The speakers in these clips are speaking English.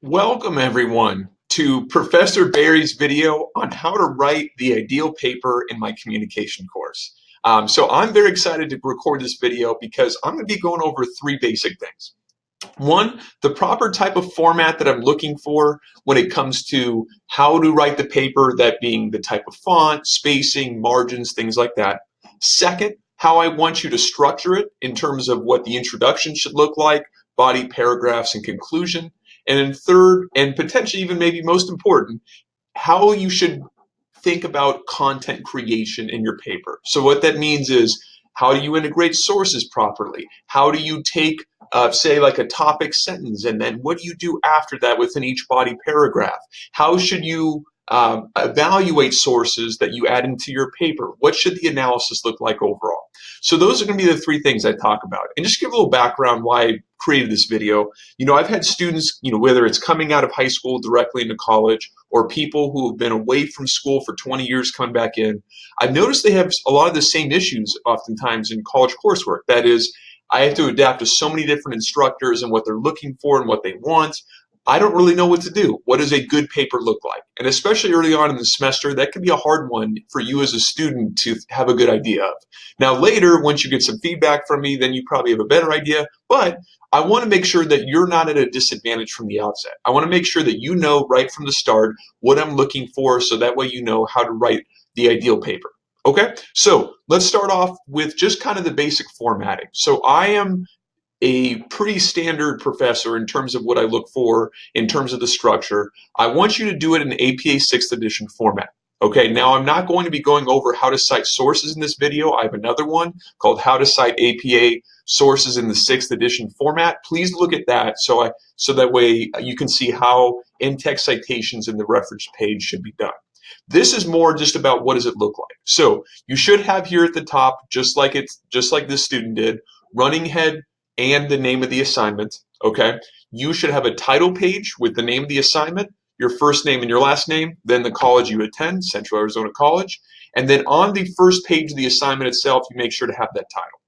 Welcome everyone to Professor Barry's video on how to write the ideal paper in my communication course. So I'm very excited to record this video because I'm going to be going over three basic things. One, the proper type of format that I'm looking for when it comes to how to write the paper, that being the type of font, spacing, margins, things like that. Second, how I want you to structure it in terms of what the introduction should look like, body, paragraphs, and conclusion. And then third, and potentially even maybe most important, how you should think about content creation in your paper. So what that means is, how do you integrate sources properly? How do you take, say, like a topic sentence, and then what do you do after that within each body paragraph? How should you evaluate sources that you add into your paper? What should the analysis look like overall? So those are going to be the three things I talk about. And just give a little background why I created this video. I've had students, whether it's coming out of high school directly into college or people who have been away from school for 20 years coming back in. I've noticed they have a lot of the same issues oftentimes in college coursework. That is, I have to adapt to so many different instructors and what they're looking for and what they want. I don't really know what to do. What does a good paper look like? And especially early on in the semester, that can be a hard one for you as a student to have a good idea of. Now later, once you get some feedback from me, then you probably have a better idea. But I want to make sure that you're not at a disadvantage from the outset. I want to make sure that you know right from the start what I'm looking for, so that way you know how to write the ideal paper. Okay, so let's start off with just kind of the basic formatting. So I am a pretty standard professor in terms of what I look for in terms of the structure. I want you to do it in APA 6th edition format. Okay, now I'm not going to be going over how to cite sources in this video. I have another one called How to Cite APA Sources in the 6th edition format. Please look at that so that way you can see how in-text citations in the reference page should be done. This is more just about what does it look like. So you should have here at the top, just like this student did, running head and the name of the assignment. Okay, you should have a title page with the name of the assignment, your first name and your last name, then the college you attend, Central Arizona College, and then on the first page of the assignment itself, you make sure to have that title.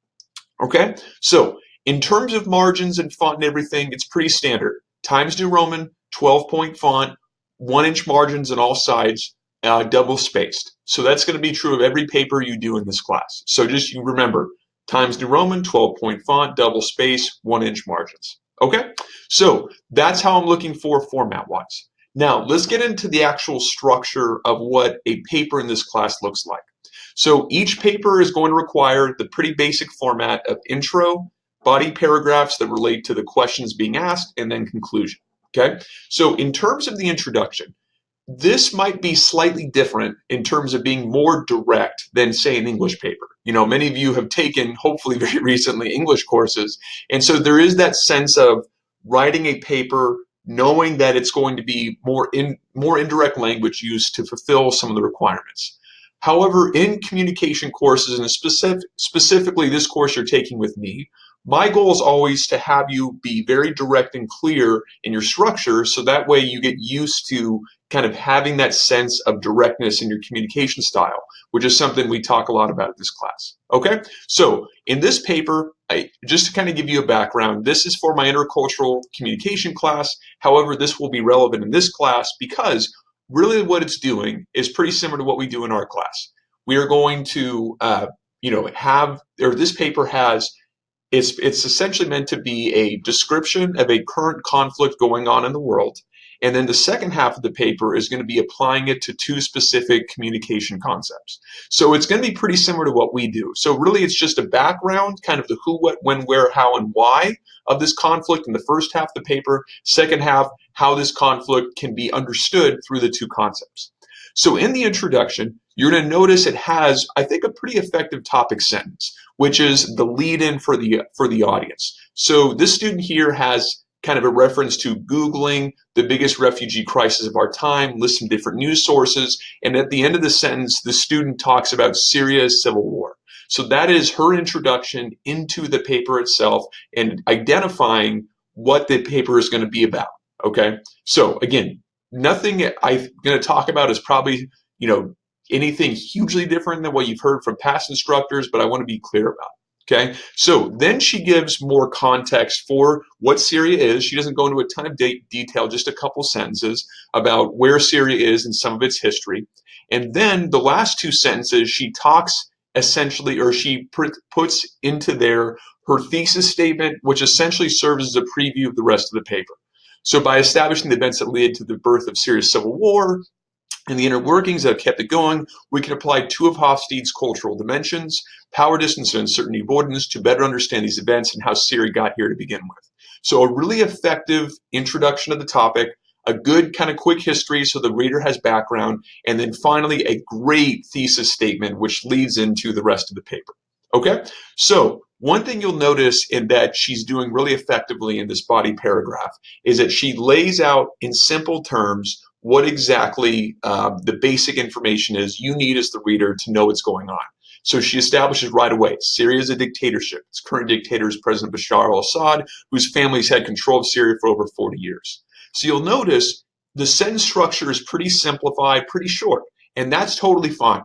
Okay, so in terms of margins and font and everything, it's pretty standard. Times New Roman, 12-point font, 1-inch margins on all sides, double spaced. So that's going to be true of every paper you do in this class. So just you remember, Times New Roman, 12-point font, double space, 1-inch margins. Okay, so that's how I'm looking for format-wise. Now, let's get into the actual structure of what a paper in this class looks like. So each paper is going to require the pretty basic format of intro, body paragraphs that relate to the questions being asked, and then conclusion. Okay, so in terms of the introduction, this might be slightly different in terms of being more direct than, say, an English paper. Many of you have taken, hopefully very recently, English courses, and so there is that sense of writing a paper knowing that it's going to be more indirect language used to fulfill some of the requirements. However, in communication courses, and specifically this course you're taking with me, my goal is always to have you be very direct and clear in your structure, so that way you get used to kind of having that sense of directness in your communication style, which is something we talk a lot about in this class. Okay, so in this paper, just to kind of give you a background, this is for my intercultural communication class. However, this will be relevant in this class because really what it's doing is pretty similar to what we do in our class. We are going to, this paper has, it's essentially meant to be a description of a current conflict going on in the world. And then the second half of the paper is going to be applying it to two specific communication concepts. So it's going to be pretty similar to what we do. So really it's just a background, kind of the who, what, when, where, how, and why of this conflict in the first half of the paper. Second half, how this conflict can be understood through the two concepts. So in the introduction, you're going to notice it has, I think, a pretty effective topic sentence, which is the lead-in for the audience. So this student here has kind of a reference to Googling the biggest refugee crisis of our time, lists some different news sources, and at the end of the sentence, the student talks about Syria's civil war. So that is her introduction into the paper itself and identifying what the paper is going to be about. Okay, so again, nothing I'm going to talk about is probably, anything hugely different than what you've heard from past instructors, but I want to be clear about. Okay, so then she gives more context for what Syria is. She doesn't go into a ton of detail, just a couple sentences about where Syria is and some of its history. And then the last two sentences, she talks essentially, or she puts into there her thesis statement, which essentially serves as a preview of the rest of the paper. So by establishing the events that led to the birth of Syria's civil war, and the inner workings that have kept it going, we can apply two of Hofstede's cultural dimensions, power distance and uncertainty avoidance, to better understand these events and how Syria got here to begin with. So a really effective introduction of the topic, a good kind of quick history so the reader has background, and then finally a great thesis statement which leads into the rest of the paper. Okay, so one thing you'll notice in that she's doing really effectively in this body paragraph is that she lays out in simple terms what exactly the basic information is you need as the reader to know what's going on. So she establishes right away, Syria is a dictatorship. Its current dictator is President Bashar al-Assad, whose family's had control of Syria for over 40 years. So you'll notice the sentence structure is pretty simplified, pretty short, and that's totally fine.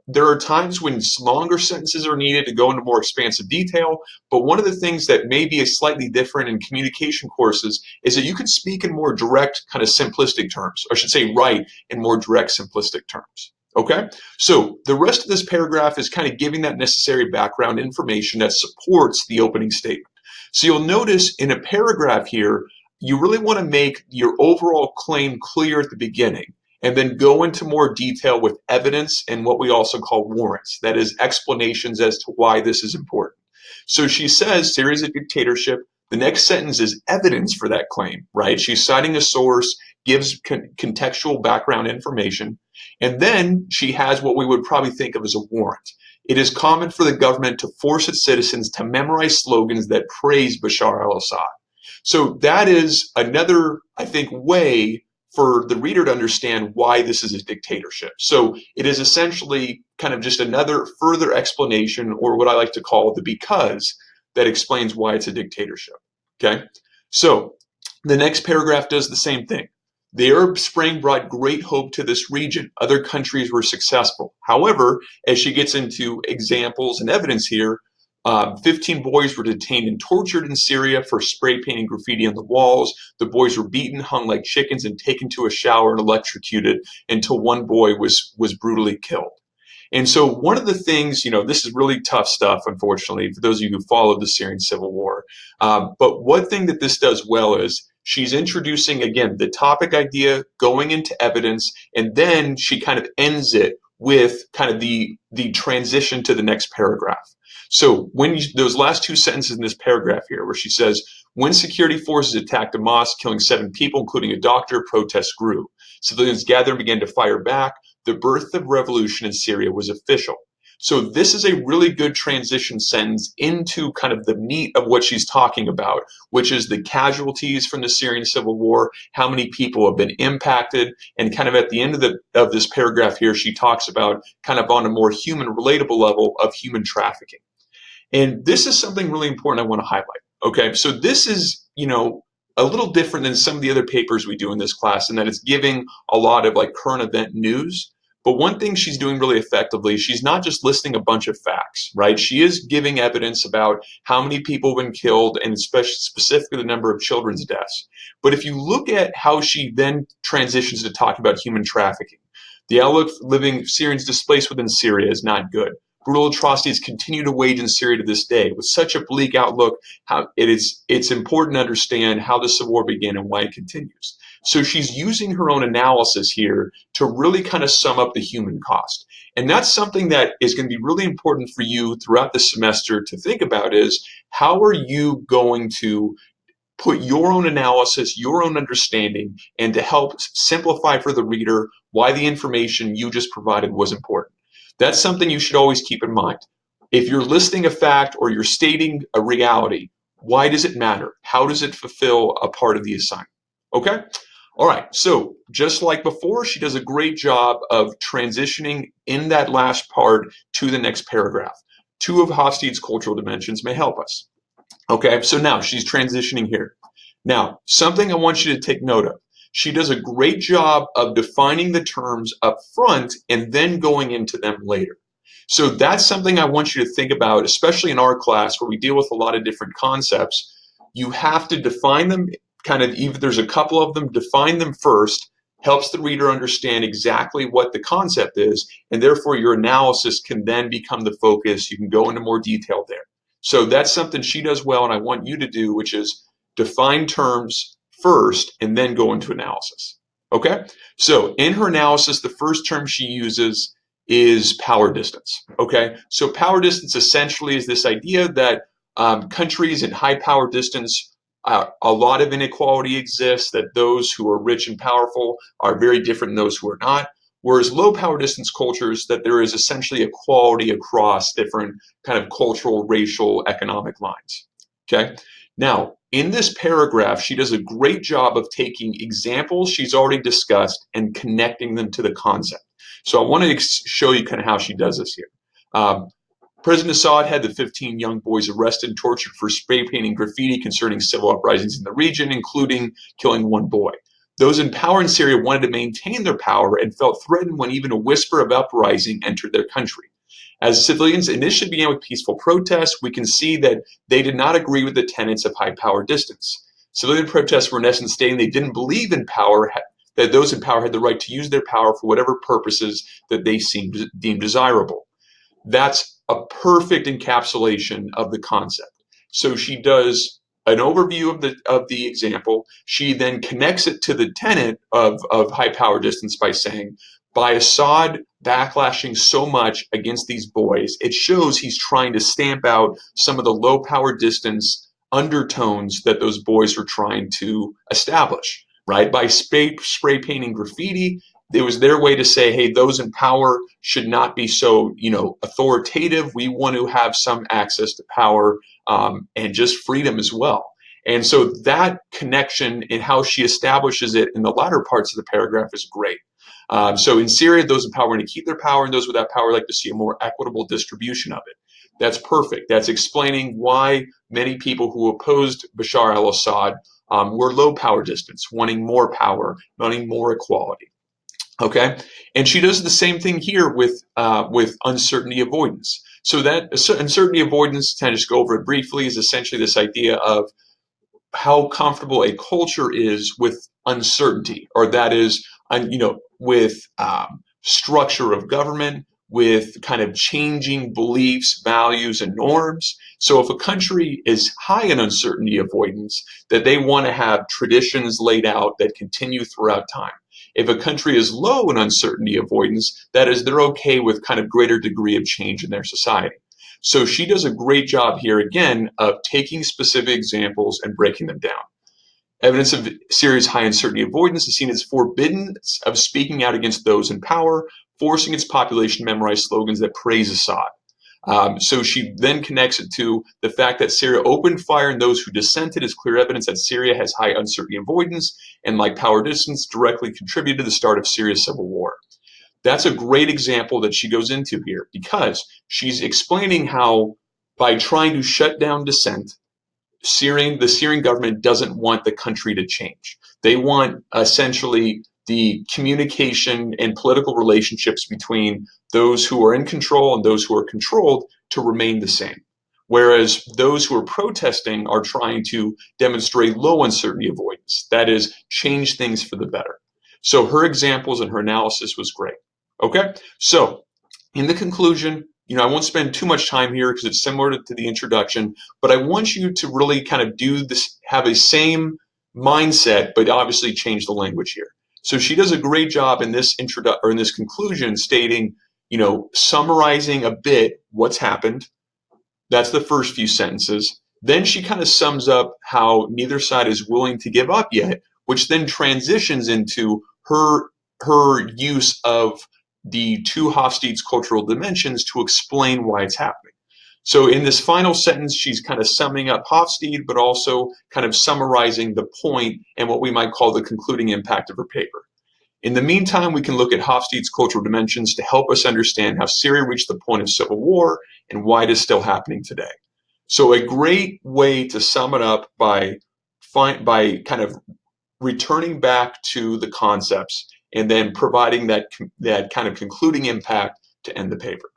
There are times when longer sentences are needed to go into more expansive detail, but one of the things that may be slightly different in communication courses is that you can speak in more direct, kind of simplistic terms, or I should say write in more direct, simplistic terms. Okay, so the rest of this paragraph is kind of giving that necessary background information that supports the opening statement. So you'll notice in a paragraph here, you really want to make your overall claim clear at the beginning and then go into more detail with evidence and what we also call warrants, that is, explanations as to why this is important. So she says Syria is a dictatorship. The next sentence is evidence for that claim, right? She's citing a source, gives contextual background information, and then she has what we would probably think of as a warrant. It is common for the government to force its citizens to memorize slogans that praise Bashar al-Assad. So that is another, I think, way for the reader to understand why this is a dictatorship. So it is essentially kind of just another further explanation, or what I like to call the because, that explains why it's a dictatorship. Okay, so the next paragraph does the same thing. The Arab Spring brought great hope to this region. Other countries were successful. However, as she gets into examples and evidence here, 15 boys were detained and tortured in Syria for spray painting graffiti on the walls. The boys were beaten, hung like chickens, and taken to a shower and electrocuted until one boy was brutally killed. And so one of the things, this is really tough stuff, unfortunately, for those of you who followed the Syrian civil war. But one thing that this does well is she's introducing, again, the topic idea, going into evidence, and then she kind of ends it with kind of the transition to the next paragraph. So those last two sentences in this paragraph here, where she says, when security forces attacked a mosque, killing 7 people, including a doctor, protests grew. Civilians gathered and began to fire back. The birth of revolution in Syria was official. So this is a really good transition sentence into kind of the meat of what she's talking about, which is the casualties from the Syrian civil war, how many people have been impacted, and kind of at the end of this paragraph here, she talks about kind of on a more human relatable level of human trafficking. And this is something really important I want to highlight. Okay, so this is, a little different than some of the other papers we do in this class in that it's giving a lot of like current event news. But one thing she's doing really effectively, she's not just listing a bunch of facts, right? She is giving evidence about how many people have been killed and specifically the number of children's deaths. But if you look at how she then transitions to talking about human trafficking, the outlook for living Syrians displaced within Syria is not good. Brutal atrocities continue to wage in Syria to this day. With such a bleak outlook, it's important to understand how the civil war began and why it continues. So she's using her own analysis here to really kind of sum up the human cost. And that's something that is going to be really important for you throughout the semester to think about is how are you going to put your own analysis, your own understanding, and to help simplify for the reader why the information you just provided was important. That's something you should always keep in mind. If you're listing a fact or you're stating a reality, why does it matter? How does it fulfill a part of the assignment? Okay? All right, so just like before, she does a great job of transitioning in that last part to the next paragraph. Two of Hofstede's cultural dimensions may help us. Okay, so now she's transitioning here. Now, something I want you to take note of. She does a great job of defining the terms up front and then going into them later. So that's something I want you to think about, especially in our class where we deal with a lot of different concepts. You have to define them, kind of, even there's a couple of them, define them first, helps the reader understand exactly what the concept is, and therefore your analysis can then become the focus. You can go into more detail there. So that's something she does well, and I want you to do, which is define terms first and then go into analysis. Okay? So in her analysis, the first term she uses is power distance. Okay, so power distance essentially is this idea that countries in high power distance, a lot of inequality exists, that those who are rich and powerful are very different than those who are not. Whereas low power distance cultures, that there is essentially equality across different kind of cultural, racial, economic lines. Okay, now in this paragraph, she does a great job of taking examples she's already discussed and connecting them to the concept. So I want to show you kind of how she does this here. Um, President Assad had the 15 young boys arrested and tortured for spray painting graffiti concerning civil uprisings in the region, including killing one boy. Those in power in Syria wanted to maintain their power and felt threatened when even a whisper of uprising entered their country. As civilians initially began with peaceful protests, we can see that they did not agree with the tenets of high power distance. Civilian protests were in essence stating they didn't believe in power, that those in power had the right to use their power for whatever purposes that they deemed desirable. That's a perfect encapsulation of the concept. So she does an overview of the example. She then connects it to the tenet of high power distance by saying, by Assad backlashing so much against these boys, it shows he's trying to stamp out some of the low power distance undertones that those boys are trying to establish, right? By spray painting graffiti, it was their way to say, hey, those in power should not be so, authoritative. We want to have some access to power, and just freedom as well. And so that connection and how she establishes it in the latter parts of the paragraph is great. So in Syria, those in power want to keep their power, and those without power like to see a more equitable distribution of it. That's perfect. That's explaining why many people who opposed Bashar al-Assad were low power distance, wanting more power, wanting more equality. Okay, and she does the same thing here with uncertainty avoidance. So that uncertainty avoidance, to just go over it briefly, is essentially this idea of how comfortable a culture is with uncertainty, or that is, with structure of government, with kind of changing beliefs, values, and norms. So if a country is high in uncertainty avoidance, that they want to have traditions laid out that continue throughout time. If a country is low in uncertainty avoidance, that is, they're okay with kind of greater degree of change in their society. So she does a great job here, again, of taking specific examples and breaking them down. Evidence of Syria's high uncertainty avoidance is seen as forbiddance of speaking out against those in power, forcing its population to memorize slogans that praise Assad. So she then connects it to the fact that Syria opened fire on those who dissented as clear evidence that Syria has high uncertainty avoidance and, like power distance, directly contributed to the start of Syria's civil war. That's a great example that she goes into here, because she's explaining how, by trying to shut down dissent, the Syrian government doesn't want the country to change. They want essentially the communication and political relationships between those who are in control and those who are controlled to remain the same. Whereas those who are protesting are trying to demonstrate low uncertainty avoidance, that is, change things for the better. So her examples and her analysis was great. Okay, so in the conclusion, I won't spend too much time here because it's similar to the introduction, but I want you to really kind of do this, have a same mindset, but obviously change the language here. So she does a great job in this in this conclusion, stating, summarizing a bit what's happened. That's the first few sentences. Then she kind of sums up how neither side is willing to give up yet, which then transitions into her use of the two Hofstede's cultural dimensions to explain why it's happening. So in this final sentence, she's kind of summing up Hofstede, but also kind of summarizing the point and what we might call the concluding impact of her paper. In the meantime, we can look at Hofstede's cultural dimensions to help us understand how Syria reached the point of civil war and why it is still happening today. So a great way to sum it up by kind of returning back to the concepts and then providing that kind of concluding impact to end the paper.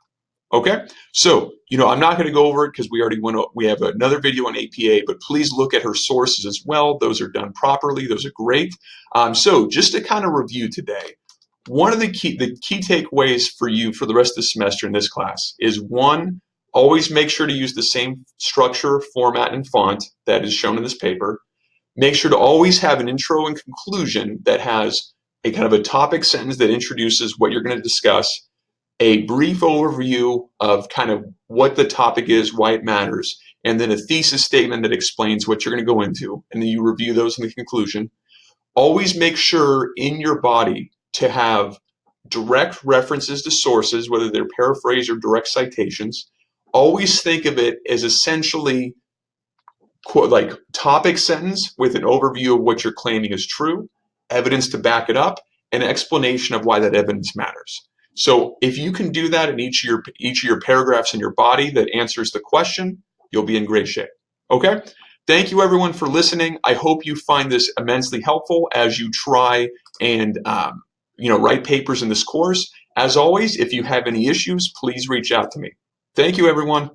Okay, so I'm not going to go over it because we have another video on APA, but please look at her sources as well. Those are done properly. Those are great. So just to kind of review today, one of the key takeaways for you for the rest of the semester in this class is one, always make sure to use the same structure, format, and font that is shown in this paper. Make sure to always have an intro and conclusion that has a kind of a topic sentence that introduces what you're going to discuss, a brief overview of kind of what the topic is, why it matters, and then a thesis statement that explains what you're going to go into, and then you review those in the conclusion. Always make sure in your body to have direct references to sources, whether they're paraphrase or direct citations. Always think of it as essentially quote, like topic sentence with an overview of what you're claiming is true, evidence to back it up, and an explanation of why that evidence matters. So if you can do that in each of your paragraphs in your body that answers the question, you'll be in great shape. Okay? Thank you everyone for listening. I hope you find this immensely helpful as you try and write papers in this course. As always, if you have any issues, please reach out to me. Thank you everyone.